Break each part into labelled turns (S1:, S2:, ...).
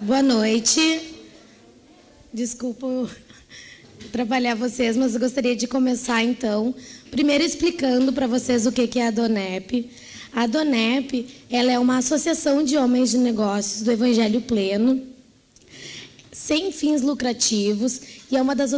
S1: Boa noite. Desculpa atrapalhar vocês, mas eu gostaria de começar, então, primeiro explicando para vocês o que é a DONEP. A DONEP, ela é uma associação de homens de negócios do Evangelho Pleno, sem fins lucrativos, e é uma das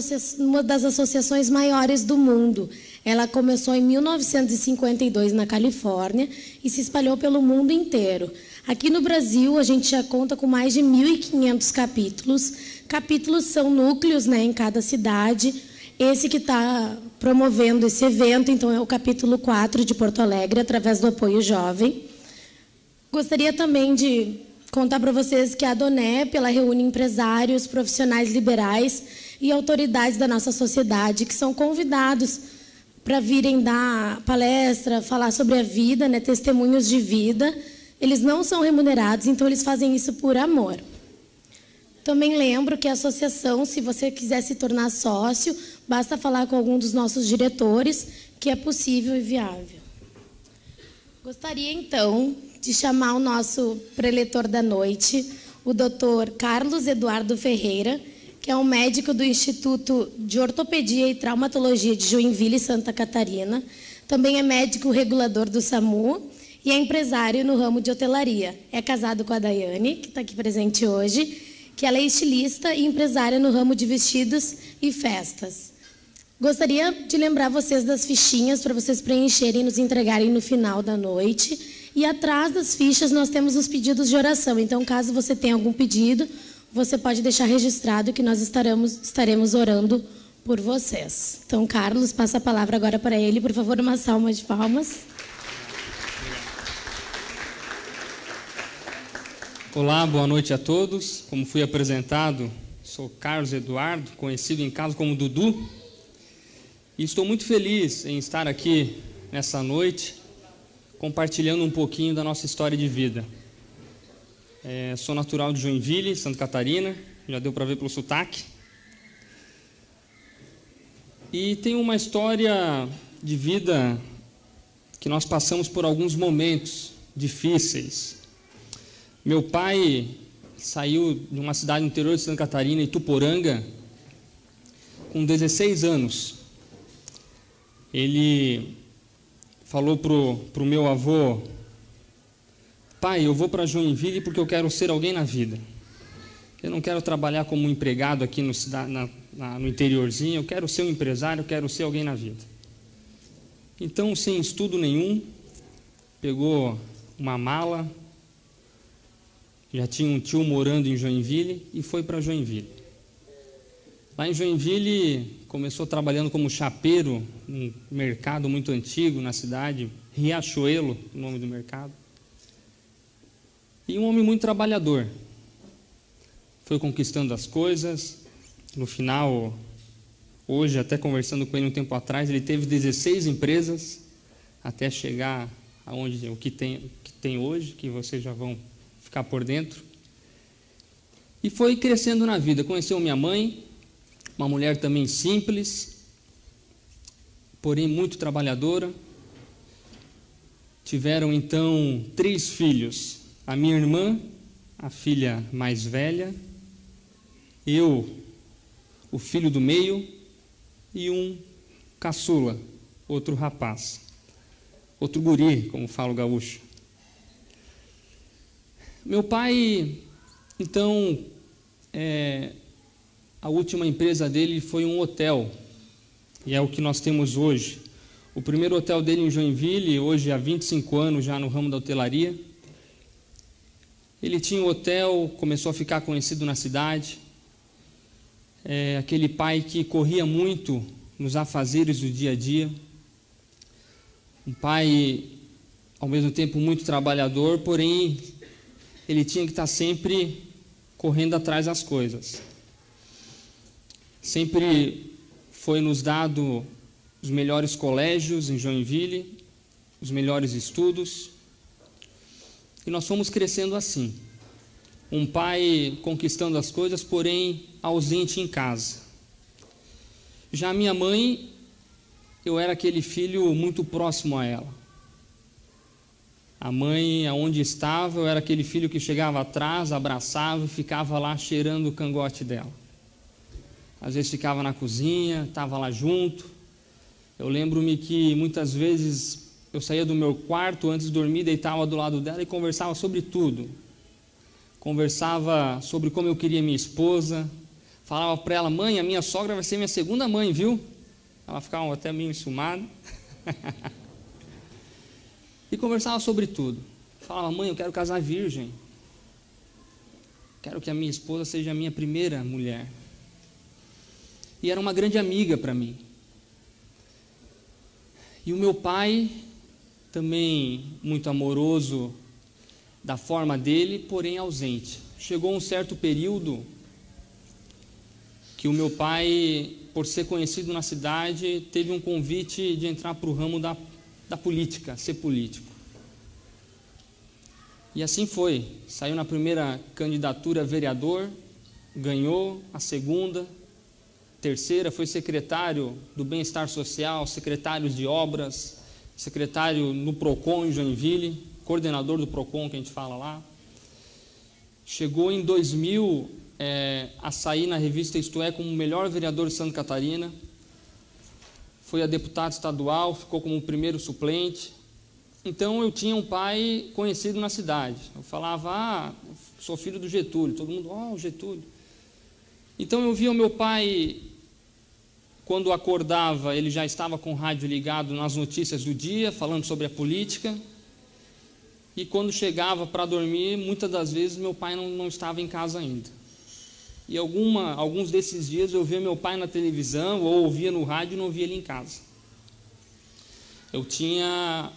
S1: associações maiores do mundo. Ela começou em 1952 na Califórnia e se espalhou pelo mundo inteiro. Aqui no Brasil, a gente já conta com mais de 1.500 capítulos. Capítulos são núcleos, né, em cada cidade. Esse que está promovendo esse evento, então, é o capítulo 4 de Porto Alegre, através do Apoio Jovem. Gostaria também de contar para vocês que a DONEP, ela reúne empresários, profissionais liberais e autoridades da nossa sociedade que são convidados para virem dar palestra, falar sobre a vida, né, testemunhos de vida. Eles não são remunerados, então eles fazem isso por amor. Também lembro que a associação, se você quiser se tornar sócio, basta falar com algum dos nossos diretores, que é possível e viável. Gostaria, então, de chamar o nosso preletor da noite, o Dr. Carlos Eduardo Ferreira, que é um médico do Instituto de Ortopedia e Traumatologia de Joinville, Santa Catarina. Também é médico regulador do SAMU e é empresário no ramo de hotelaria. É casado com a Daiane, que está aqui presente hoje, que ela é estilista e empresária no ramo de vestidos e festas. Gostaria de lembrar vocês das fichinhas para vocês preencherem e nos entregarem no final da noite. E atrás das fichas nós temos os pedidos de oração. Então, caso você tenha algum pedido, você pode deixar registrado que nós estaremos orando por vocês. Então, Carlos, passa a palavra agora para ele. Por favor, uma salva de palmas.
S2: Olá, boa noite a todos. Como fui apresentado, sou Carlos Eduardo, conhecido em casa como Dudu. E estou muito feliz em estar aqui nessa noite, compartilhando um pouquinho da nossa história de vida. Sou natural de Joinville, Santa Catarina, já deu para ver pelo sotaque. E tenho uma história de vida que nós passamos por alguns momentos difíceis. Meu pai saiu de uma cidade no interior de Santa Catarina, Ituporanga, com 16 anos. Ele falou para o meu avô: pai, eu vou para Joinville porque eu quero ser alguém na vida. Eu não quero trabalhar como empregado aqui no interiorzinho, eu quero ser um empresário, eu quero ser alguém na vida. Então, sem estudo nenhum, pegou uma mala, já tinha um tio morando em Joinville e foi para Joinville. Lá em Joinville, começou trabalhando como chapeiro, num mercado muito antigo na cidade, Riachuelo, o nome do mercado. E um homem muito trabalhador. Foi conquistando as coisas. No final, hoje, até conversando com ele um tempo atrás, ele teve 16 empresas até chegar aonde o que tem hoje, que vocês já vão ficar por dentro. E foi crescendo na vida. Conheceu minha mãe, uma mulher também simples, porém muito trabalhadora. Tiveram então 3 filhos. A minha irmã, a filha mais velha, eu, o filho do meio, e um caçula, outro rapaz, outro guri, como fala o gaúcho. Meu pai, então, a última empresa dele foi um hotel, e é o que nós temos hoje. O primeiro hotel dele em Joinville, hoje há 25 anos já no ramo da hotelaria. Ele tinha um hotel, começou a ficar conhecido na cidade. Aquele pai que corria muito nos afazeres do dia a dia. Um pai, ao mesmo tempo, muito trabalhador, porém, ele tinha que estar sempre correndo atrás das coisas. Sempre foi nos dado os melhores colégios em Joinville, os melhores estudos. E nós fomos crescendo assim. Um pai conquistando as coisas, porém ausente em casa. Já a minha mãe, eu era aquele filho muito próximo a ela. A mãe, aonde estava, eu era aquele filho que chegava atrás, abraçava e ficava lá cheirando o cangote dela. Às vezes ficava na cozinha, estava lá junto. Eu lembro-me que muitas vezes eu saía do meu quarto antes de dormir, deitava do lado dela e conversava sobre tudo. Conversava sobre como eu queria minha esposa. Falava para ela: mãe, a minha sogra vai ser minha segunda mãe, viu? Ela ficava até meio enciumada. E conversava sobre tudo. Falava: mãe, eu quero casar virgem. Quero que a minha esposa seja a minha primeira mulher. E era uma grande amiga para mim. E o meu pai, também muito amoroso da forma dele, porém ausente. Chegou um certo período que o meu pai, por ser conhecido na cidade, teve um convite de entrar para o ramo da política, ser político. E assim foi. Saiu na primeira candidatura a vereador, ganhou a segunda, terceira, foi secretário do Bem-Estar Social, secretário de Obras, secretário no PROCON em Joinville, coordenador do PROCON que a gente fala lá. Chegou em 2000 a sair na revista Isto É como o melhor vereador de Santa Catarina. Foi a deputado estadual, ficou como o primeiro suplente. Então eu tinha um pai conhecido na cidade. Eu falava: sou filho do Getúlio. Todo mundo: o Getúlio. Então eu via o meu pai, quando acordava, ele já estava com o rádio ligado nas notícias do dia, falando sobre a política. E quando chegava para dormir, muitas das vezes meu pai não estava em casa ainda. E alguns desses dias eu via meu pai na televisão ou ouvia no rádio e não via ele em casa. Eu tinha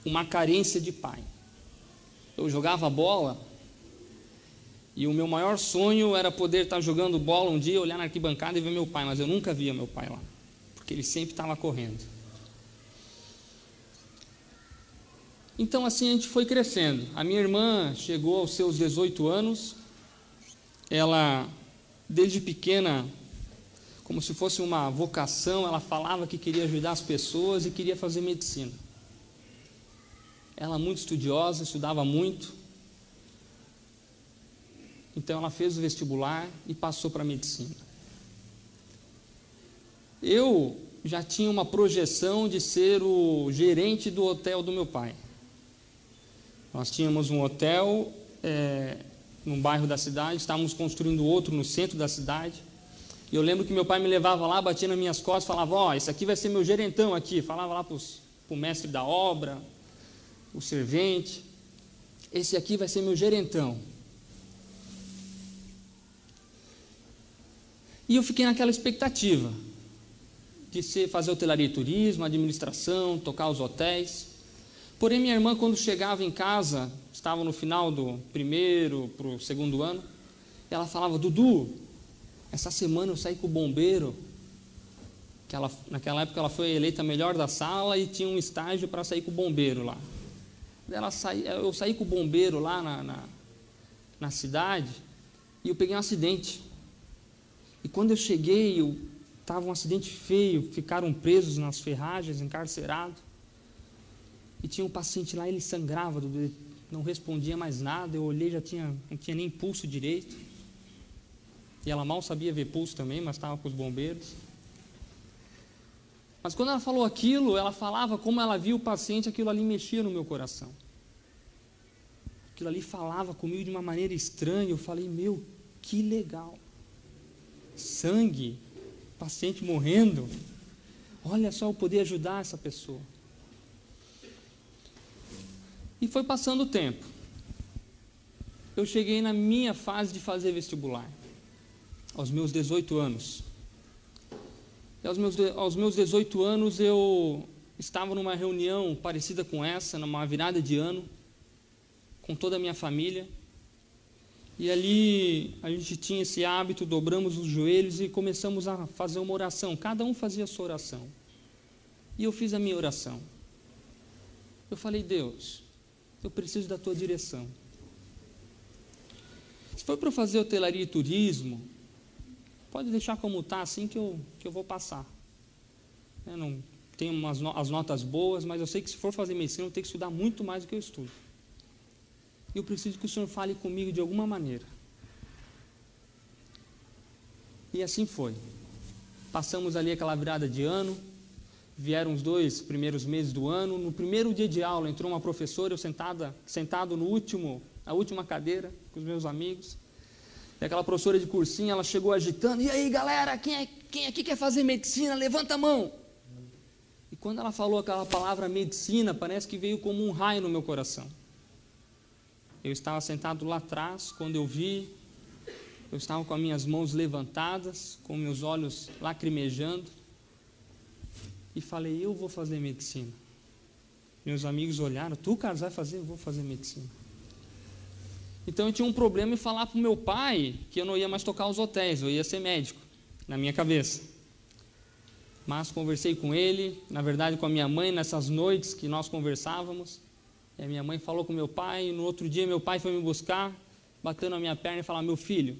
S2: uma carência de pai. Eu jogava bola e o meu maior sonho era poder estar jogando bola um dia, olhar na arquibancada e ver meu pai, mas eu nunca via meu pai lá, porque ele sempre estava correndo. Então assim a gente foi crescendo. A minha irmã chegou aos seus 18 anos, ela desde pequena, como se fosse uma vocação, ela falava que queria ajudar as pessoas e queria fazer medicina. Ela muito estudiosa, estudava muito. Então ela fez o vestibular e passou para a medicina. Eu já tinha uma projeção de ser o gerente do hotel do meu pai. Nós tínhamos um hotel num bairro da cidade, estávamos construindo outro no centro da cidade. E eu lembro que meu pai me levava lá, batia nas minhas costas, falava: esse aqui vai ser meu gerentão aqui. Falava lá para o mestre da obra, o servente: esse aqui vai ser meu gerentão. E eu fiquei naquela expectativa de fazer hotelaria e turismo, administração, tocar os hotéis. Porém, minha irmã, quando chegava em casa, estava no final do primeiro para o segundo ano, ela falava: Dudu, essa semana eu saí com o bombeiro, que naquela época ela foi eleita a melhor da sala e tinha um estágio para sair com o bombeiro lá. Eu saí com o bombeiro lá na cidade e eu peguei um acidente. E quando eu cheguei, estava um acidente feio, ficaram presos nas ferragens, encarcerados. E tinha um paciente lá, ele sangrava, não respondia mais nada. Eu olhei, não tinha nem pulso direito. E ela mal sabia ver pulso também, mas estava com os bombeiros. Mas quando ela falou aquilo, ela falava como ela via o paciente, aquilo ali mexia no meu coração. Aquilo ali falava comigo de uma maneira estranha. Eu falei: meu, que legal. Sangue, paciente morrendo. Olha só, eu poder ajudar essa pessoa. E foi passando o tempo. Eu cheguei na minha fase de fazer vestibular, aos meus 18 anos. E aos meus 18 anos eu estava numa reunião parecida com essa, numa virada de ano, com toda a minha família. E ali a gente tinha esse hábito, dobramos os joelhos e começamos a fazer uma oração. Cada um fazia a sua oração. E eu fiz a minha oração. Eu falei: Deus, eu preciso da tua direção. Se for para eu fazer hotelaria e turismo, pode deixar como está, assim que eu vou passar. tenho as notas boas, mas eu sei que se for fazer medicina eu tenho que estudar muito mais do que eu estudo. E eu preciso que o Senhor fale comigo de alguma maneira. E assim foi. Passamos ali aquela virada de ano, vieram os 2 primeiros meses do ano. No primeiro dia de aula entrou uma professora, eu sentado na última cadeira com os meus amigos. E aquela professora de cursinho, ela chegou agitando: e aí galera, quem aqui quer fazer medicina? Levanta a mão. E quando ela falou aquela palavra medicina, parece que veio como um raio no meu coração. Eu estava sentado lá atrás, quando eu vi, eu estava com as minhas mãos levantadas, com meus olhos lacrimejando, e falei: eu vou fazer medicina. Meus amigos olharam: tu, Carlos, vai fazer? Eu vou fazer medicina. Então eu tinha um problema em falar para o meu pai que eu não ia mais tocar os hotéis, eu ia ser médico, na minha cabeça. Mas conversei com ele, na verdade com a minha mãe, nessas noites que nós conversávamos. E a minha mãe falou com meu pai, e no outro dia meu pai foi me buscar, bateu na minha perna e falou: meu filho,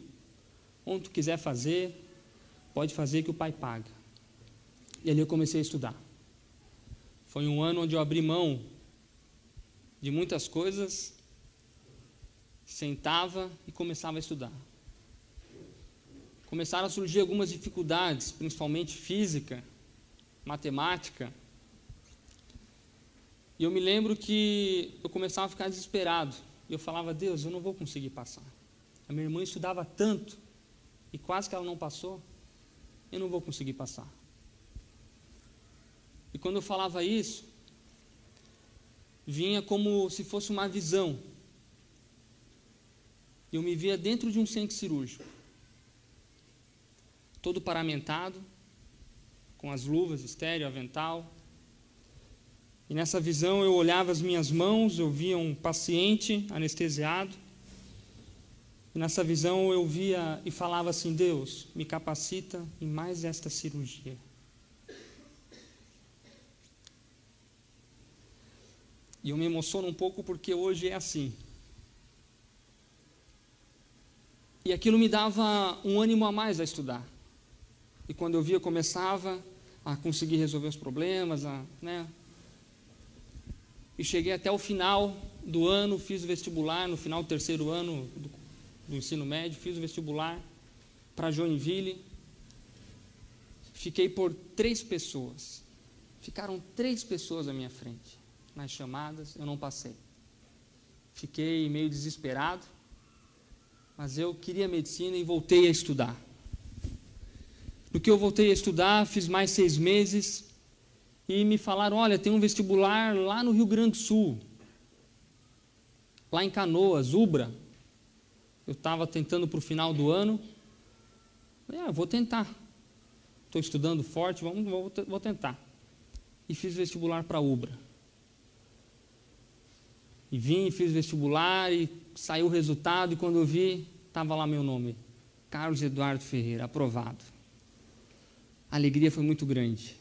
S2: onde tu quiser fazer, pode fazer que o pai paga. E ali eu comecei a estudar. Foi um ano onde eu abri mão de muitas coisas, sentava e começava a estudar. Começaram a surgir algumas dificuldades, principalmente física, matemática. E eu me lembro que eu começava a ficar desesperado. E eu falava: Deus, eu não vou conseguir passar. A minha irmã estudava tanto, e quase que ela não passou, eu não vou conseguir passar. E quando eu falava isso, vinha como se fosse uma visão. Eu me via dentro de um centro cirúrgico, todo paramentado, com as luvas, estéreo, avental. E nessa visão eu olhava as minhas mãos, eu via um paciente anestesiado. E nessa visão eu via e falava assim: Deus, me capacita em mais esta cirurgia. E eu me emociono um pouco porque hoje é assim. E aquilo me dava um ânimo a mais a estudar. E quando eu via, eu começava a conseguir resolver os problemas, E cheguei até o final do ano, fiz o vestibular, no final do 3º ano do ensino médio, fiz o vestibular para Joinville. Fiquei por 3 pessoas. Ficaram 3 pessoas à minha frente. Nas chamadas, eu não passei. Fiquei meio desesperado, mas eu queria medicina e voltei a estudar. No que eu voltei a estudar, fiz mais 6 meses e me falaram: olha, tem um vestibular lá no Rio Grande do Sul, lá em Canoas, Ubra. Eu estava tentando para o final do ano. Eu vou tentar. Estou estudando forte, vou tentar. E fiz vestibular para Ubra. E vim, fiz vestibular e saiu o resultado, e quando eu vi, estava lá meu nome: Carlos Eduardo Ferreira, aprovado. A alegria foi muito grande.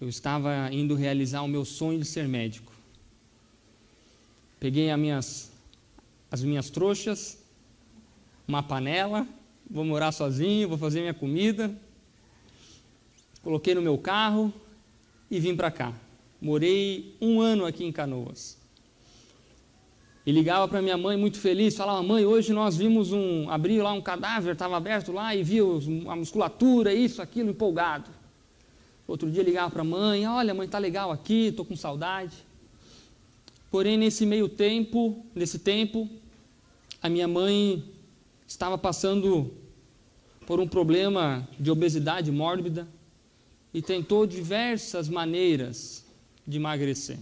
S2: Eu estava indo realizar o meu sonho de ser médico. Peguei as minhas trouxas, uma panela, vou morar sozinho, vou fazer minha comida. Coloquei no meu carro e vim para cá. Morei 1 ano aqui em Canoas. E ligava para minha mãe muito feliz, falava: mãe, hoje nós vimos abriu lá um cadáver, estava aberto lá e viu a musculatura, isso, aquilo, empolgado. Outro dia ligava para a mãe: olha, mãe, está legal aqui, estou com saudade. Porém, nesse tempo, a minha mãe estava passando por um problema de obesidade mórbida e tentou diversas maneiras de emagrecer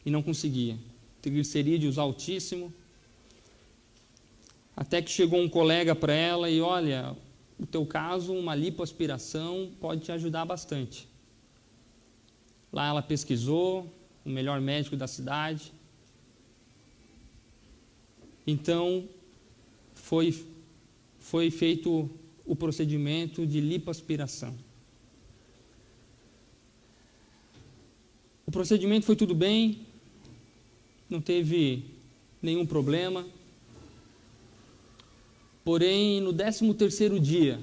S2: e não conseguia. Triglicerídeos altíssimo, até que chegou um colega para ela e: olha, no teu caso, uma lipoaspiração pode te ajudar bastante. Lá ela pesquisou o melhor médico da cidade. Então foi feito o procedimento de lipoaspiração. O procedimento foi tudo bem, não teve nenhum problema. Porém, no 13º dia,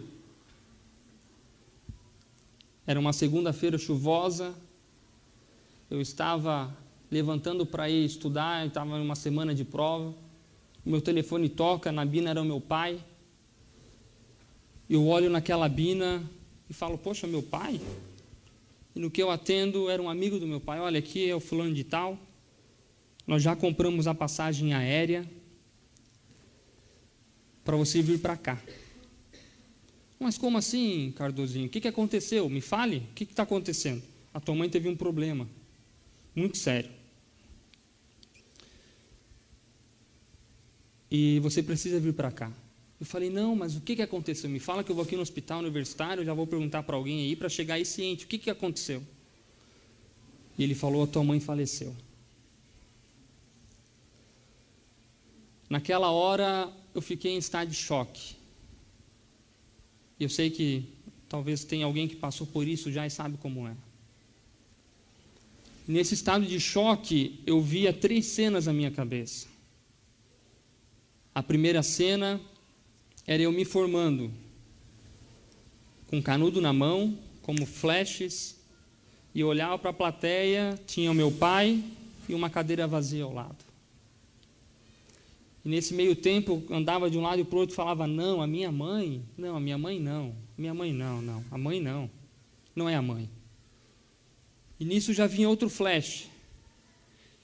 S2: Era uma segunda-feira chuvosa, eu estava levantando para ir estudar, estava em uma semana de prova, meu telefone toca, na bina era o meu pai, eu olho naquela bina e falo, poxa, meu pai? E no que eu atendo, era um amigo do meu pai, olha, aqui é o fulano de tal, nós já compramos a passagem aérea para você vir para cá. Mas como assim, Cardozinho? O que aconteceu? Me fale, o que está acontecendo? A tua mãe teve um problema, muito sério. E você precisa vir para cá. Eu falei, não, mas o que aconteceu? Me fala que eu vou aqui no hospital universitário, eu já vou perguntar para alguém aí para chegar aí ciente. O que aconteceu? E ele falou, a tua mãe faleceu. Naquela hora, eu fiquei em estado de choque. Eu sei que talvez tenha alguém que passou por isso já e sabe como é. Nesse estado de choque, eu via 3 cenas na minha cabeça. A primeira cena era eu me formando, com canudo na mão, como flashes, e eu olhava para a plateia, tinha o meu pai e uma cadeira vazia ao lado. E nesse meio tempo, eu andava de um lado e para o outro e falava, não, a minha mãe não, a minha mãe não, a mãe não é a mãe. E nisso já vinha outro flash.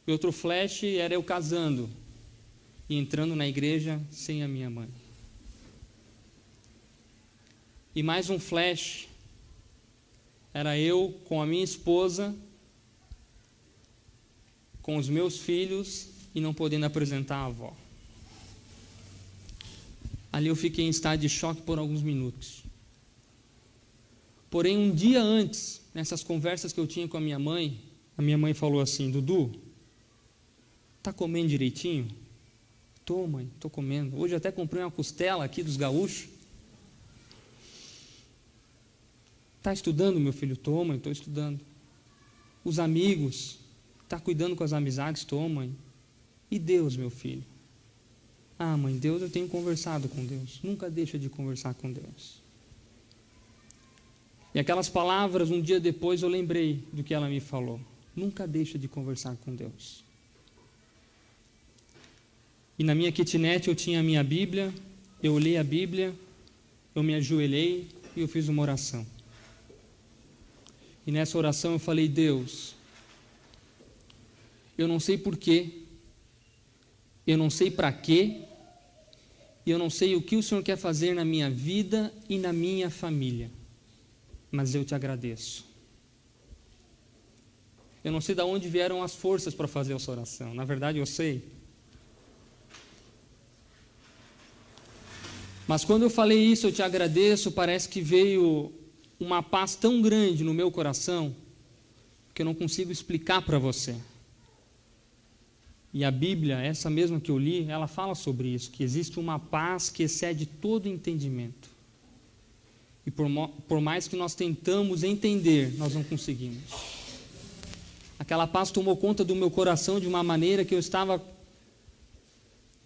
S2: E outro flash era eu casando e entrando na igreja sem a minha mãe. E mais um flash era eu com a minha esposa, com os meus filhos e não podendo apresentar a avó. Ali eu fiquei em estado de choque por alguns minutos. Porém, um dia antes, nessas conversas que eu tinha com a minha mãe falou assim, Dudu, tá comendo direitinho? Tô, mãe, tô comendo. Hoje até comprei uma costela aqui dos gaúchos. Tá estudando, meu filho? Tô, mãe, tô estudando. Os amigos, tá cuidando com as amizades? Tô, mãe. E Deus, meu filho? Ah, mãe, Deus, eu tenho conversado com Deus. Nunca deixa de conversar com Deus. E aquelas palavras, um dia depois eu lembrei do que ela me falou. Nunca deixa de conversar com Deus. E na minha kitnet eu tinha a minha Bíblia, eu li a Bíblia, eu me ajoelhei e eu fiz uma oração. E nessa oração eu falei, Deus, eu não sei porquê, eu não sei para quê, e eu não sei o que o Senhor quer fazer na minha vida e na minha família, mas eu te agradeço. Eu não sei de onde vieram as forças para fazer essa oração, na verdade eu sei. Mas quando eu falei isso, eu te agradeço, parece que veio uma paz tão grande no meu coração, que eu não consigo explicar para você. E a Bíblia, essa mesma que eu li, ela fala sobre isso, que existe uma paz que excede todo entendimento. E por mais que nós tentamos entender, nós não conseguimos. Aquela paz tomou conta do meu coração de uma maneira que eu estava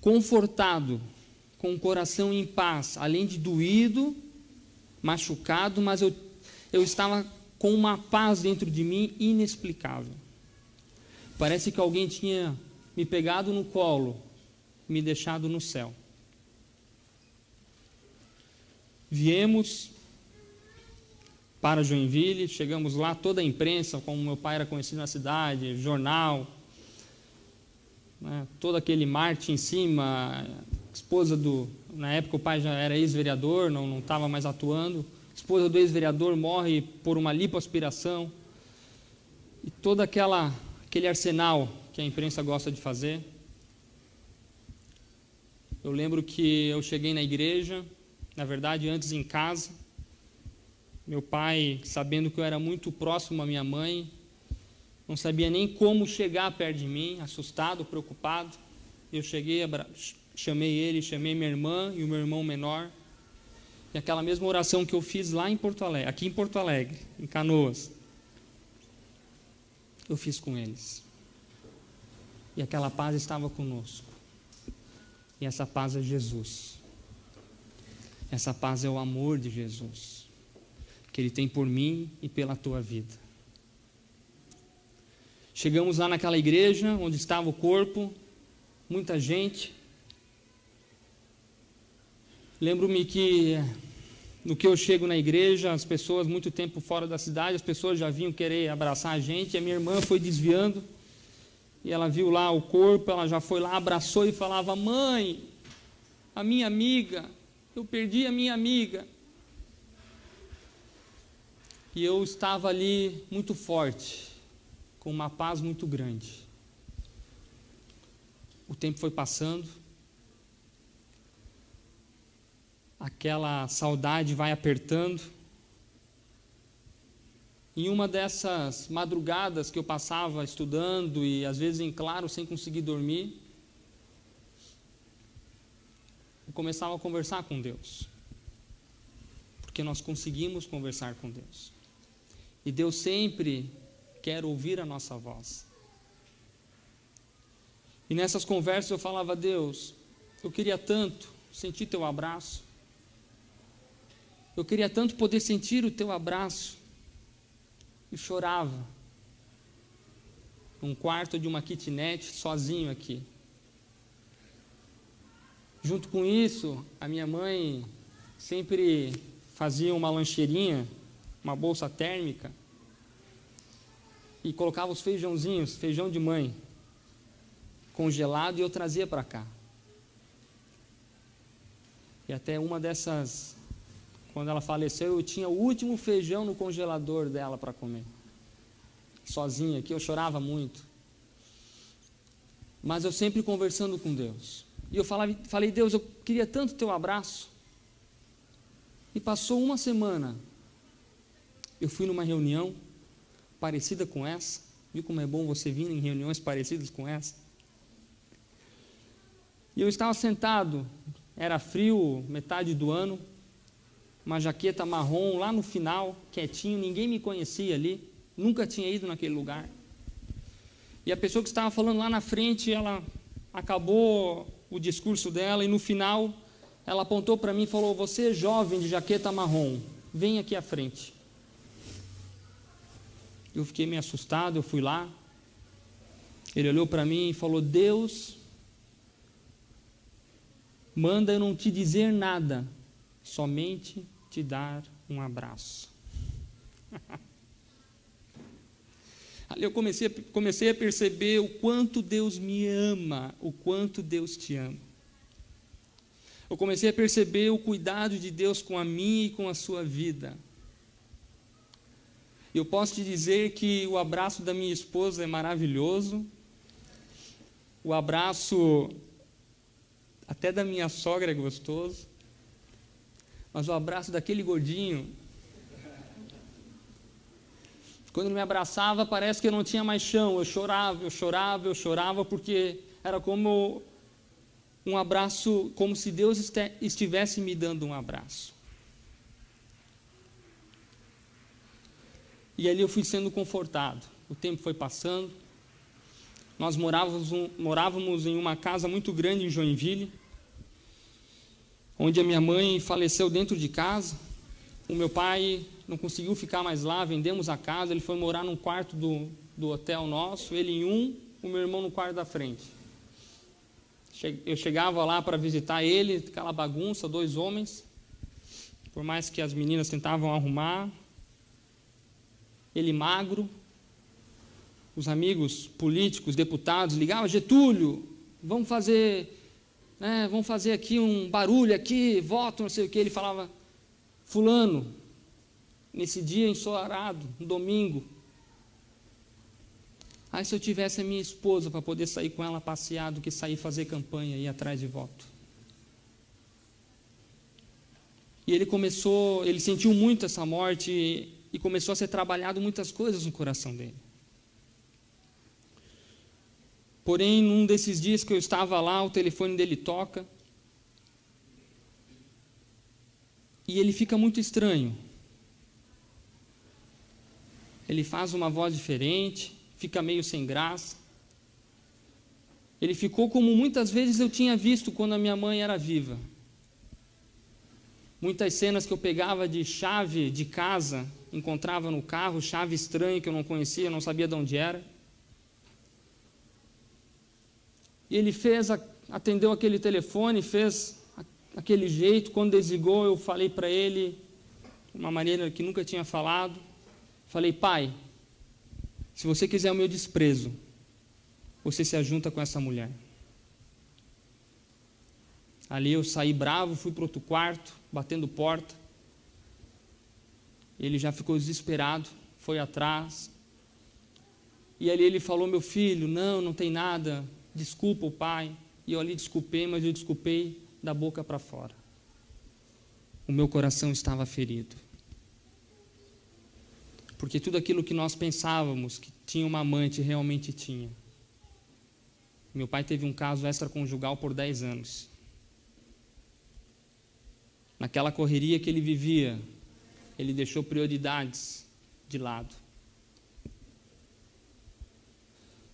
S2: confortado, com o coração em paz, além de doído, machucado, mas eu estava com uma paz dentro de mim inexplicável. Parece que alguém tinha me pegado no colo, me deixado no céu. Viemos para Joinville, chegamos lá, toda a imprensa, como meu pai era conhecido na cidade, jornal, né, todo aquele marketing em cima, esposa na época o pai já era ex-vereador, não estava mais atuando, esposa do ex-vereador morre por uma lipoaspiração, e todo aquele arsenal que a imprensa gosta de fazer. Eu lembro que eu cheguei na igreja, na verdade antes em casa, meu pai, sabendo que eu era muito próximo à minha mãe, não sabia nem como chegar perto de mim, assustado, preocupado. Eu cheguei, chamei ele, chamei minha irmã e o meu irmão menor, e aquela mesma oração que eu fiz lá em Porto Alegre, aqui em Porto Alegre, em Canoas, eu fiz com eles. E aquela paz estava conosco. E essa paz é Jesus. Essa paz é o amor de Jesus. que Ele tem por mim e pela tua vida. Chegamos lá naquela igreja onde estava o corpo, muita gente. Lembro-me que no que eu chego na igreja, as pessoas, muito tempo fora da cidade, as pessoas já vinham querer abraçar a gente, e a minha irmã foi desviando, e ela viu lá o corpo, ela já foi lá, abraçou e falava: mãe, a minha amiga, eu perdi a minha amiga. E eu estava ali muito forte, com uma paz muito grande. O tempo foi passando, aquela saudade vai apertando. Em uma dessas madrugadas que eu passava estudando e às vezes em claro, sem conseguir dormir, eu começava a conversar com Deus, porque nós conseguimos conversar com Deus, e Deus sempre quer ouvir a nossa voz. E nessas conversas eu falava: Deus, eu queria tanto sentir teu abraço, eu queria tanto poder sentir o teu abraço. E chorava, num quarto de uma kitnet, sozinho aqui. Junto com isso, a minha mãe sempre fazia uma lancheirinha, uma bolsa térmica, e colocava os feijãozinhos, feijão de mãe, congelado, e eu trazia para cá. E até uma dessas, quando ela faleceu, eu tinha o último feijão no congelador dela para comer. Sozinha aqui, eu chorava muito. Mas eu sempre conversando com Deus. E eu falei: Deus, eu queria tanto teu abraço. E passou uma semana. Eu fui numa reunião parecida com essa. Viu como é bom você vir em reuniões parecidas com essa? E eu estava sentado, era frio, metade do ano, uma jaqueta marrom lá no final, quietinho, ninguém me conhecia ali, nunca tinha ido naquele lugar. E a pessoa que estava falando lá na frente, ela acabou o discurso dela, e no final ela apontou para mim e falou: você, jovem de jaqueta marrom, vem aqui à frente. Eu fiquei meio assustado, eu fui lá, ele olhou para mim e falou: Deus manda eu não te dizer nada, somente te dar um abraço. Ali eu comecei a perceber o quanto Deus me ama, o quanto Deus te ama. Eu comecei a perceber o cuidado de Deus com a minha e com a sua vida. Eu posso te dizer que o abraço da minha esposa é maravilhoso, o abraço até da minha sogra é gostoso, mas o abraço daquele gordinho, quando ele me abraçava, parece que eu não tinha mais chão. Eu chorava, porque era como um abraço, como se Deus estivesse me dando um abraço. E ali eu fui sendo confortado. O tempo foi passando. Nós morávamos em uma casa muito grande em Joinville, onde a minha mãe faleceu dentro de casa. O meu pai não conseguiu ficar mais lá, vendemos a casa, ele foi morar num quarto do hotel nosso, ele em um, o meu irmão no quarto da frente. Eu chegava lá para visitar ele, aquela bagunça, 2 homens, por mais que as meninas tentavam arrumar, ele magro, os amigos políticos, deputados, ligavam: Getúlio, vamos fazer aqui um barulho aqui, voto, não sei o que. Ele falava: fulano, nesse dia ensolarado, um domingo, aí se eu tivesse a minha esposa para poder sair com ela passear, do que sair fazer campanha e ir atrás de voto. E ele sentiu muito essa morte e começou a ser trabalhado muitas coisas no coração dele. Porém, num desses dias que eu estava lá, o telefone dele toca, e ele fica muito estranho. Ele faz uma voz diferente, fica meio sem graça. Ele ficou como muitas vezes eu tinha visto quando a minha mãe era viva. Muitas cenas que eu pegava de chave de casa, encontrava no carro, chave estranha que eu não conhecia, não sabia de onde era. E ele atendeu aquele telefone, fez aquele jeito. Quando desligou, eu falei para ele, de uma maneira que nunca tinha falado, falei: pai, se você quiser o meu desprezo, você se ajunta com essa mulher. Ali eu saí bravo, fui para outro quarto, batendo porta. Ele já ficou desesperado, foi atrás. E ali ele falou: meu filho, não tem nada, desculpa o pai. E eu ali desculpei, mas eu desculpei da boca para fora. O meu coração estava ferido. Porque tudo aquilo que nós pensávamos que tinha uma amante, realmente tinha. Meu pai teve um caso extraconjugal por 10 anos. Naquela correria que ele vivia, ele deixou prioridades de lado.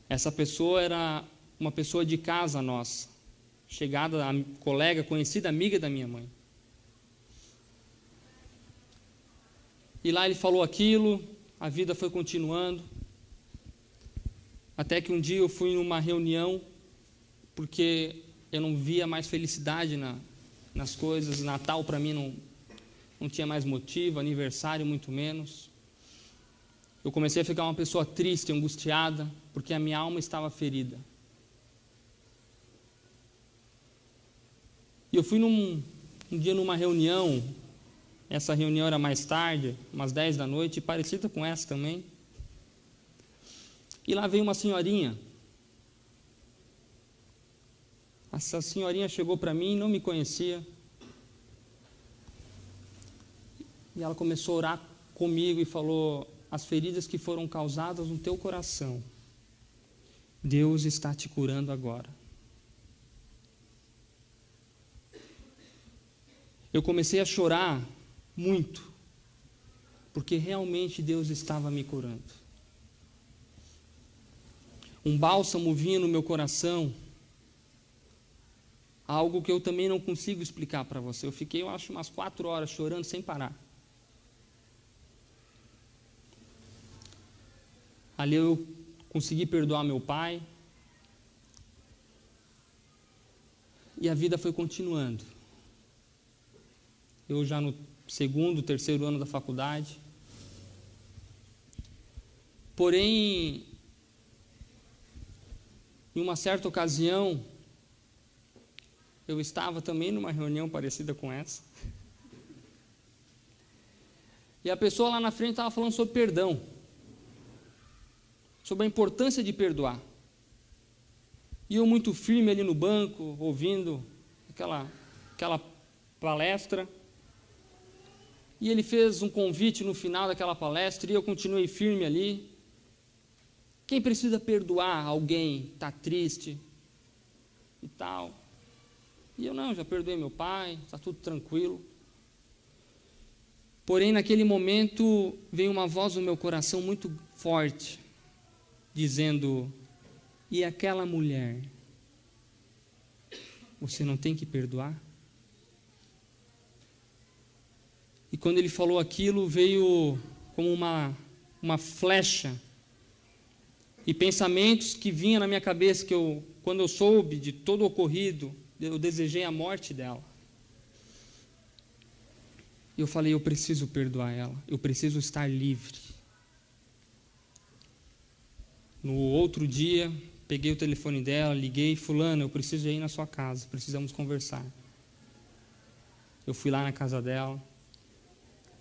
S2: Essa pessoa era uma pessoa de casa nossa, chegada, colega, conhecida, amiga da minha mãe. E lá ele falou aquilo, a vida foi continuando, até que um dia eu fui numa reunião, porque eu não via mais felicidade nas coisas. Natal para mim não tinha mais motivo, aniversário muito menos. Eu comecei a ficar uma pessoa triste, angustiada, porque a minha alma estava ferida. E eu fui um dia numa reunião, essa reunião era mais tarde, umas 10 da noite, parecida com essa também. E lá veio uma senhorinha. Essa senhorinha chegou para mim, não me conhecia. E ela começou a orar comigo e falou: as feridas que foram causadas no teu coração, Deus está te curando agora. Eu comecei a chorar muito, porque realmente Deus estava me curando. Um bálsamo vinha no meu coração, algo que eu também não consigo explicar para você. Eu fiquei, eu acho, umas 4 horas chorando sem parar. Ali eu consegui perdoar meu pai. E a vida foi continuando. Eu já no 2º, 3º ano da faculdade. Porém, em uma certa ocasião, eu estava também numa reunião parecida com essa. E a pessoa lá na frente estava falando sobre perdão. Sobre a importância de perdoar. E eu muito firme ali no banco, ouvindo aquela palestra. E ele fez um convite no final daquela palestra e eu continuei firme ali. Quem precisa perdoar alguém, está triste e tal. E eu não, já perdoei meu pai, está tudo tranquilo. Porém, naquele momento, veio uma voz no meu coração muito forte, dizendo: e aquela mulher, você não tem que perdoar? E quando ele falou aquilo, veio como uma flecha, e pensamentos que vinham na minha cabeça, que quando eu soube de todo o ocorrido, eu desejei a morte dela. E eu falei: eu preciso perdoar ela, eu preciso estar livre. No outro dia, peguei o telefone dela, liguei: fulana, eu preciso ir na sua casa, precisamos conversar. Eu fui lá na casa dela.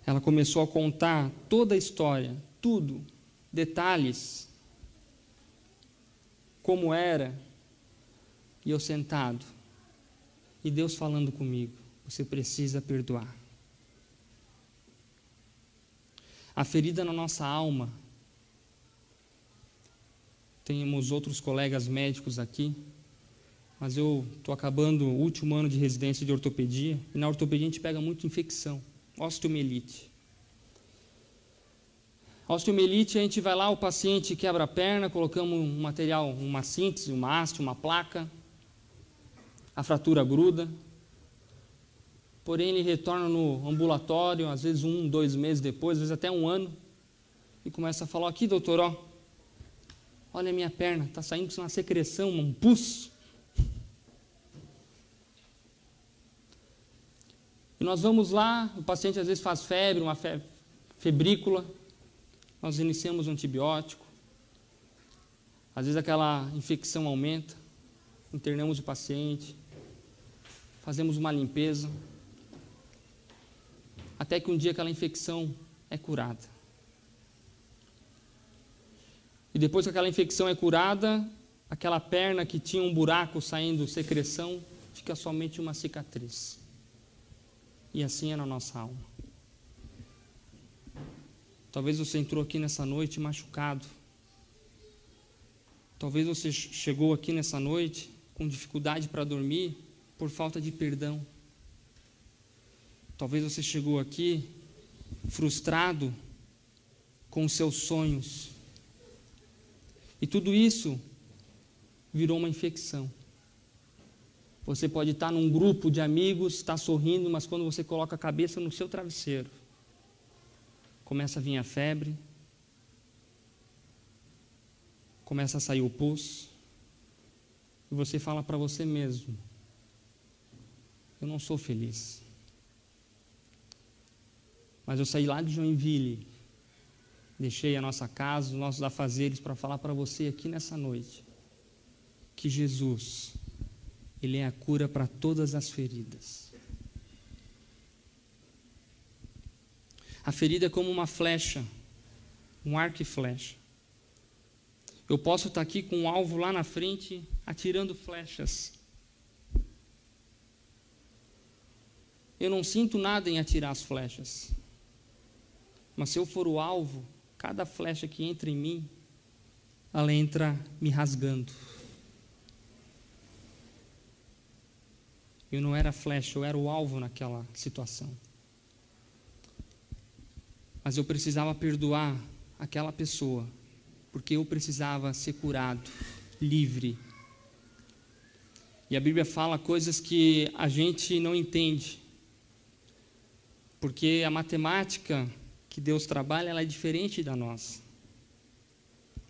S2: Ela começou a contar toda a história, tudo, detalhes, como era, e eu sentado, e Deus falando comigo: você precisa perdoar. A ferida na nossa alma, temos outros colegas médicos aqui, mas eu estou acabando o último ano de residência de ortopedia, e na ortopedia a gente pega muito infecção, osteomielite. Osteomielite, a gente vai lá, o paciente quebra a perna, colocamos um material, uma síntese, uma haste, uma placa, a fratura gruda. porém ele retorna no ambulatório, às vezes 1, 2 meses depois, às vezes até 1 ano, e começa a falar: aqui, doutor, ó, olha a minha perna, está saindo uma secreção, um pus. E nós vamos lá, o paciente às vezes faz febre, uma febrícula, nós iniciamos um antibiótico, às vezes aquela infecção aumenta, internamos o paciente, fazemos uma limpeza, até que um dia aquela infecção é curada. E depois que aquela infecção é curada, aquela perna que tinha um buraco saindo secreção, fica somente uma cicatriz. E assim é na nossa alma. Talvez você entrou aqui nessa noite machucado. Talvez você chegou aqui nessa noite com dificuldade para dormir por falta de perdão. Talvez você chegou aqui frustrado com os seus sonhos. E tudo isso virou uma infecção. Você pode estar num grupo de amigos, estar sorrindo, mas quando você coloca a cabeça no seu travesseiro, começa a vir a febre, começa a sair o pus, e você fala para você mesmo: eu não sou feliz. Mas eu saí lá de Joinville, deixei a nossa casa, os nossos afazeres para falar para você aqui nessa noite que Jesus, Ele é a cura para todas as feridas. A ferida é como uma flecha, um arco e flecha. Eu posso estar aqui com um alvo lá na frente, atirando flechas. Eu não sinto nada em atirar as flechas. Mas se eu for o alvo, cada flecha que entra em mim, ela entra me rasgando. Eu não era flecha, eu era o alvo naquela situação. Mas eu precisava perdoar aquela pessoa, porque eu precisava ser curado, livre. E a Bíblia fala coisas que a gente não entende, porque a matemática que Deus trabalha, ela é diferente da nossa.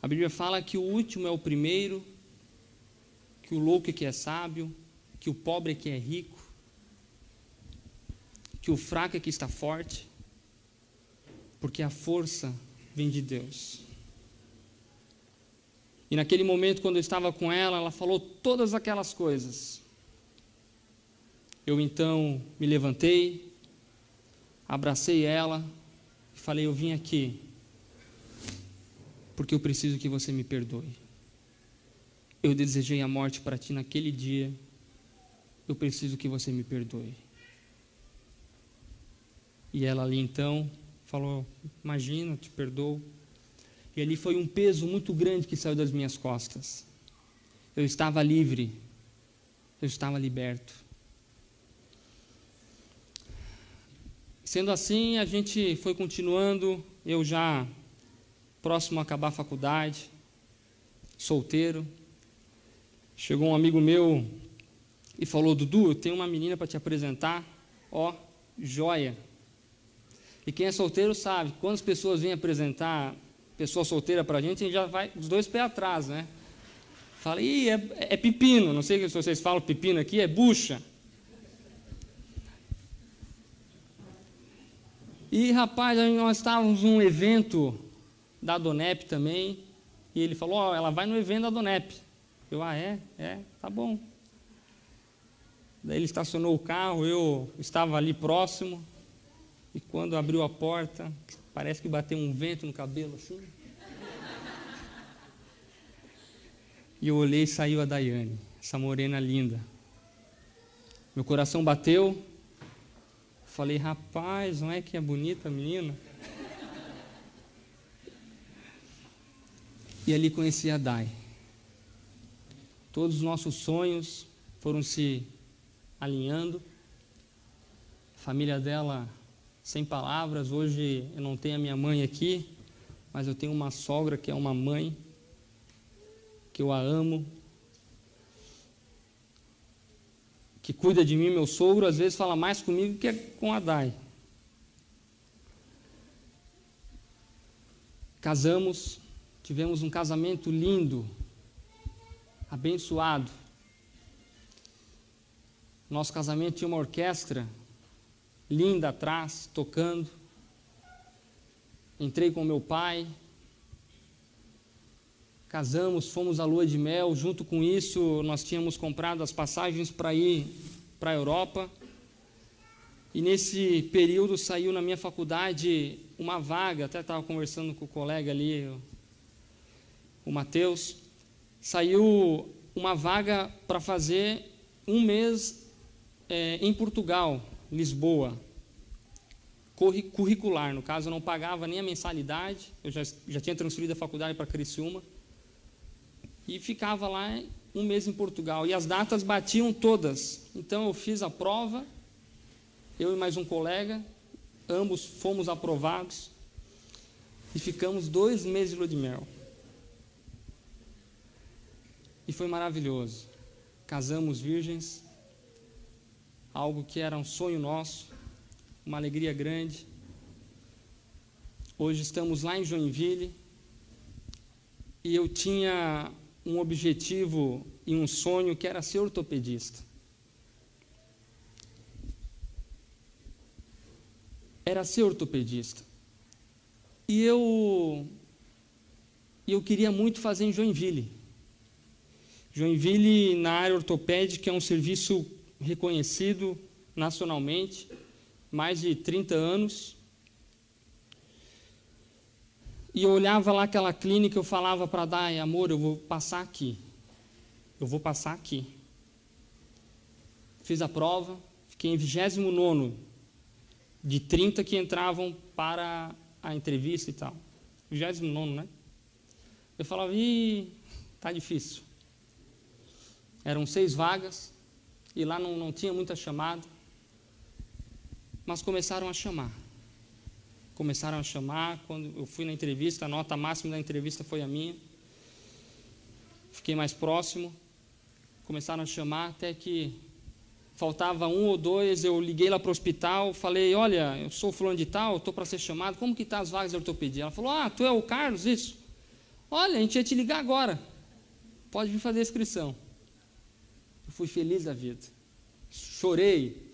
S2: A Bíblia fala que o último é o primeiro, que o louco é que é sábio, que o pobre é que é rico, que o fraco é que está forte, porque a força vem de Deus. E naquele momento, quando eu estava com ela, ela falou todas aquelas coisas. Eu então me levantei, abracei ela e falei: eu vim aqui porque eu preciso que você me perdoe. Eu desejei a morte para ti naquele dia, eu preciso que você me perdoe. E ela ali então falou: imagina, te perdoo. E ali foi um peso muito grande que saiu das minhas costas. Eu estava livre, eu estava liberto. Sendo assim, a gente foi continuando, eu já próximo a acabar a faculdade, solteiro. Chegou um amigo meu e falou: Dudu, eu tenho uma menina para te apresentar, ó, joia. E quem é solteiro sabe, quando as pessoas vêm apresentar pessoa solteira para a gente já vai os dois pés atrás, né? Fala: ih, é pepino, não sei se vocês falam pepino aqui, é bucha. E rapaz, nós estávamos num evento da Donep também, e ele falou: ó, ela vai no evento da Donep. Eu: ah, é, tá bom. Daí ele estacionou o carro, eu estava ali próximo, e quando abriu a porta, parece que bateu um vento no cabelo assim. E eu olhei e saiu a Daiane, essa morena linda. Meu coração bateu. Falei: rapaz, não é que é bonita a menina? E ali conheci a Dai. Todos os nossos sonhos foram se alinhando. A família dela, sem palavras. Hoje eu não tenho a minha mãe aqui, mas eu tenho uma sogra que é uma mãe, que eu a amo, que cuida de mim, meu sogro, às vezes fala mais comigo que com a Dai. Casamos, tivemos um casamento lindo, abençoado. Nosso casamento tinha uma orquestra linda atrás, tocando. Entrei com meu pai, casamos, fomos à lua de mel. Junto com isso, nós tínhamos comprado as passagens para ir para a Europa. E nesse período saiu na minha faculdade uma vaga, até estava conversando com o colega ali, o Matheus. Saiu uma vaga para fazer um mês em Portugal, Lisboa, curricular. No caso, eu não pagava nem a mensalidade, eu já tinha transferido a faculdade para Criciúma, e ficava lá um mês em Portugal, e as datas batiam todas. Então eu fiz a prova, eu e mais um colega, ambos fomos aprovados, e ficamos 2 meses de lua de mel. E foi maravilhoso. Casamos virgens, algo que era um sonho nosso, uma alegria grande. Hoje estamos lá em Joinville, e eu tinha um objetivo e um sonho que era ser ortopedista. Era ser ortopedista. E eu queria muito fazer em Joinville. Joinville, na área ortopédica, é um serviço reconhecido nacionalmente, mais de 30 anos. E eu olhava lá aquela clínica, eu falava para Dai, amor, eu vou passar aqui. Eu vou passar aqui. Fiz a prova, fiquei em 29º de 30 que entravam para a entrevista e tal. 29º, né? Eu falava, tá difícil. Eram 6 vagas, e lá não tinha muita chamada, mas começaram a chamar. Começaram a chamar, quando eu fui na entrevista, a nota máxima da entrevista foi a minha. Fiquei mais próximo, começaram a chamar, até que faltava 1 ou 2, eu liguei lá para o hospital, falei, olha, eu sou fulano de tal, estou para ser chamado, como que está as vagas de ortopedia? Ela falou, tu é o Carlos, isso? Olha, a gente ia te ligar agora, pode vir fazer a inscrição. Eu fui feliz da vida, chorei,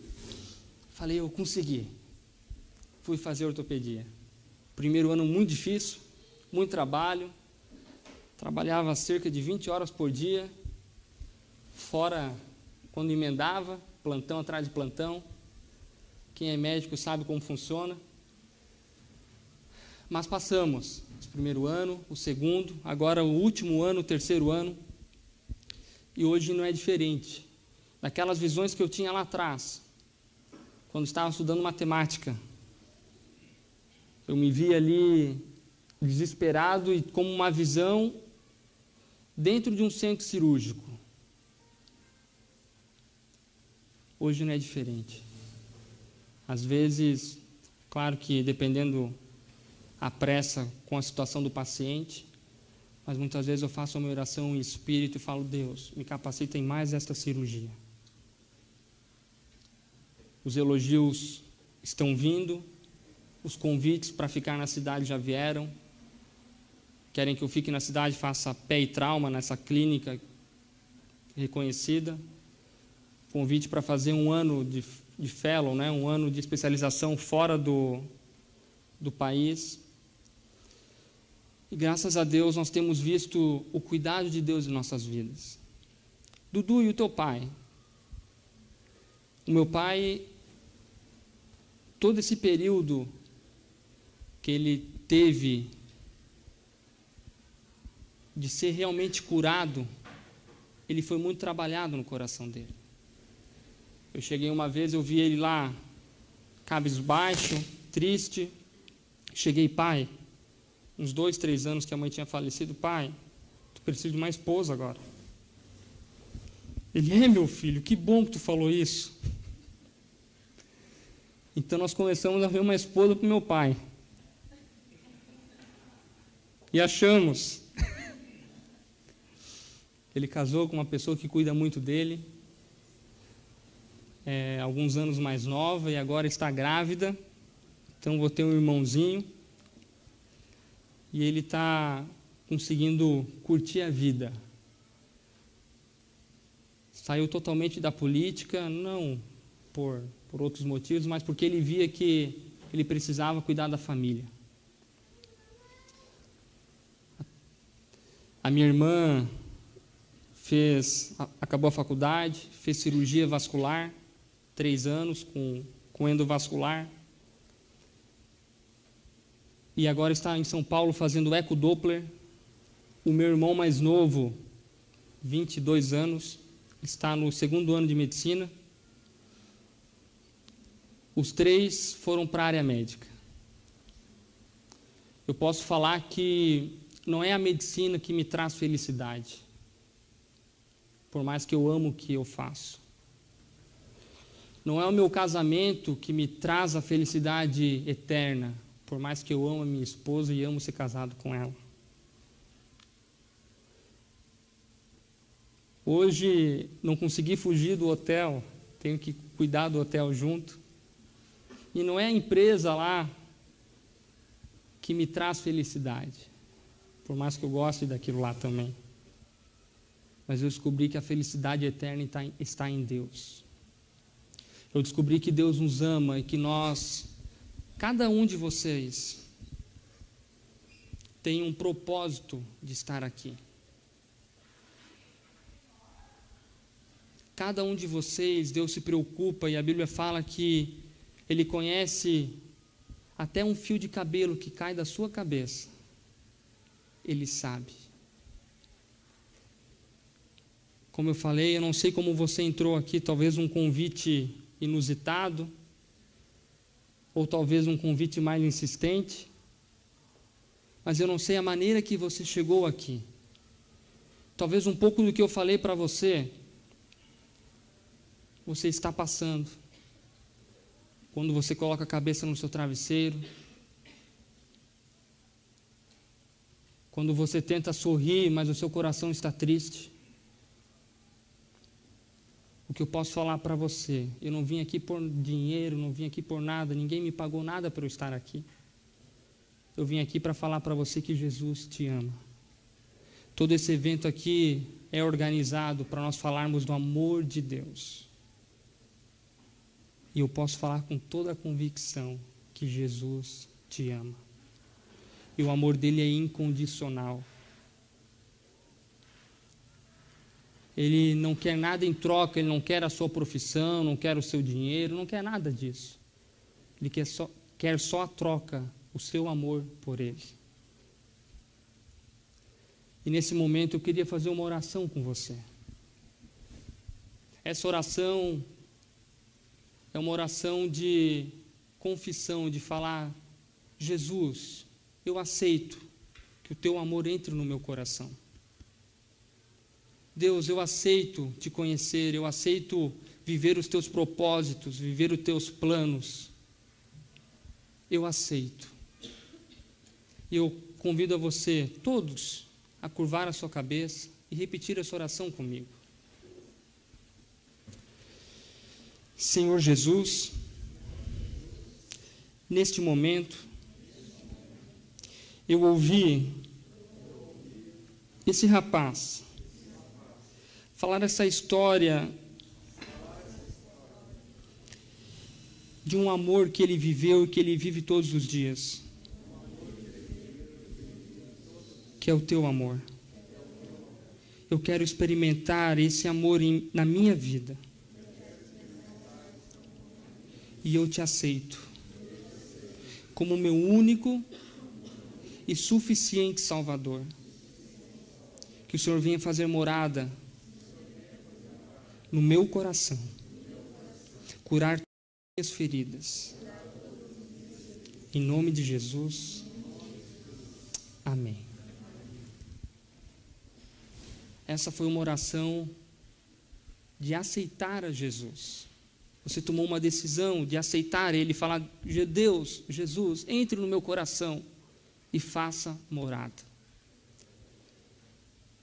S2: falei, eu consegui. Fui fazer ortopedia. Primeiro ano muito difícil, muito trabalho, trabalhava cerca de 20 horas por dia, fora quando emendava, plantão atrás de plantão. Quem é médico sabe como funciona. Mas passamos o primeiro ano, o segundo, agora o último ano, o terceiro ano. E hoje não é diferente. Daquelas visões que eu tinha lá atrás, quando estava estudando matemática, eu me via ali desesperado e com uma visão dentro de um centro cirúrgico. Hoje não é diferente. Às vezes, claro que dependendo a pressa com a situação do paciente, mas muitas vezes eu faço uma oração em espírito e falo, Deus, me capacita em mais esta cirurgia. Os elogios estão vindo, os convites para ficar na cidade já vieram. Querem que eu fique na cidade, faça pé e trauma nessa clínica reconhecida. Convite para fazer 1 ano de fellow, né? 1 ano de especialização fora do país. E graças a Deus nós temos visto o cuidado de Deus em nossas vidas. Dudu, e o teu pai? O meu pai, todo esse período que ele teve de ser realmente curado, ele foi muito trabalhado no coração dele. Eu cheguei uma vez, eu vi ele lá, cabisbaixo, triste. Cheguei, pai, uns 2, 3 anos que a mãe tinha falecido, pai, tu precisa de uma esposa agora. Ele, meu filho, que bom que tu falou isso. Então nós começamos a ver uma esposa para o meu pai. E achamos. Ele casou com uma pessoa que cuida muito dele. alguns anos mais nova e agora está grávida. Então vou ter um irmãozinho e ele está conseguindo curtir a vida. Saiu totalmente da política, não por outros motivos, mas porque ele via que ele precisava cuidar da família. A minha irmã acabou a faculdade, fez cirurgia vascular, 3 anos com endovascular, e agora está em São Paulo fazendo ecodoppler. O meu irmão mais novo, 22 anos, está no 2º ano de medicina. Os 3 foram para a área médica. Eu posso falar que não é a medicina que me traz felicidade, por mais que eu amo o que eu faço. Não é o meu casamento que me traz a felicidade eterna, por mais que eu amo a minha esposa e amo ser casado com ela. Hoje não consegui fugir do hotel, tenho que cuidar do hotel junto. E não é a empresa lá que me traz felicidade, por mais que eu goste daquilo lá também. Mas eu descobri que a felicidade eterna está em Deus. Eu descobri que Deus nos ama e que nós, cada um de vocês, tem um propósito de estar aqui. Cada um de vocês, Deus se preocupa, e a Bíblia fala que Ele conhece até um fio de cabelo que cai da sua cabeça. Ele sabe. Como eu falei, eu não sei como você entrou aqui, talvez um convite inusitado, ou talvez um convite mais insistente, mas eu não sei a maneira que você chegou aqui. Talvez um pouco do que eu falei para você está passando. Quando você coloca a cabeça no seu travesseiro, quando você tenta sorrir, mas o seu coração está triste. O que eu posso falar para você, eu não vim aqui por dinheiro, não vim aqui por nada, ninguém me pagou nada para eu estar aqui. Eu vim aqui para falar para você que Jesus te ama. Todo esse evento aqui é organizado para nós falarmos do amor de Deus. E eu posso falar com toda a convicção que Jesus te ama. E o amor dele é incondicional. Ele não quer nada em troca, ele não quer a sua profissão, não quer o seu dinheiro, não quer nada disso. Ele quer só a troca, o seu amor por ele. E nesse momento eu queria fazer uma oração com você. Essa oração é uma oração de confissão, de falar: Jesus, eu aceito que o teu amor entre no meu coração. Deus, eu aceito te conhecer, eu aceito viver os teus propósitos, viver os teus planos. Eu aceito. E eu convido a você, todos, a curvar a sua cabeça e repetir essa oração comigo. Senhor Jesus, neste momento, eu ouvi esse rapaz falar essa história de um amor que ele viveu e que ele vive todos os dias, que é o teu amor. Eu quero experimentar esse amor na minha vida. E eu te aceito como meu único e suficiente Salvador. Que o Senhor venha fazer morada no meu coração, curar todas as minhas feridas. Em nome de Jesus, amém. Essa foi uma oração de aceitar a Jesus. Você tomou uma decisão de aceitar Ele, falar: Deus, Jesus, entre no meu coração e faça morada.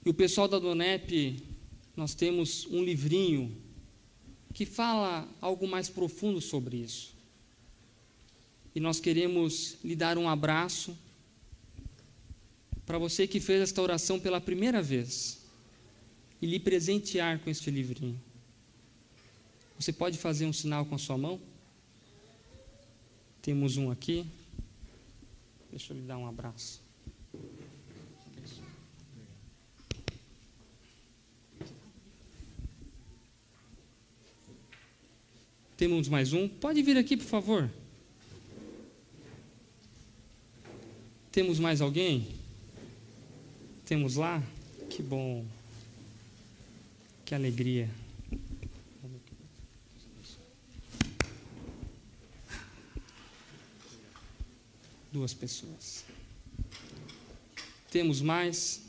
S2: E o pessoal da Donep, nós temos um livrinho que fala algo mais profundo sobre isso. E nós queremos lhe dar um abraço para você que fez esta oração pela primeira vez e lhe presentear com este livrinho. Você pode fazer um sinal com a sua mão? Temos um aqui. Deixa eu lhe dar um abraço. Temos mais um. Pode vir aqui, por favor. Temos mais alguém? Temos lá? Que bom. Que alegria. Duas pessoas. Temos mais?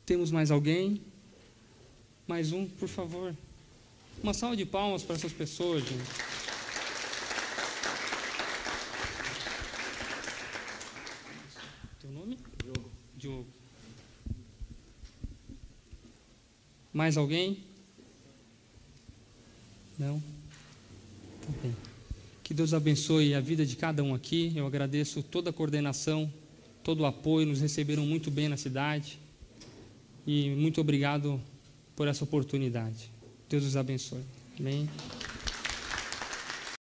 S2: Temos mais alguém? Mais um, por favor. Uma salva de palmas para essas pessoas, gente. Teu nome? Diogo. Mais alguém? Não? Tá bem. Que Deus abençoe a vida de cada um aqui. Eu agradeço toda a coordenação, todo o apoio. Nos receberam muito bem na cidade. E muito obrigado por essa oportunidade. Deus os abençoe. Amém.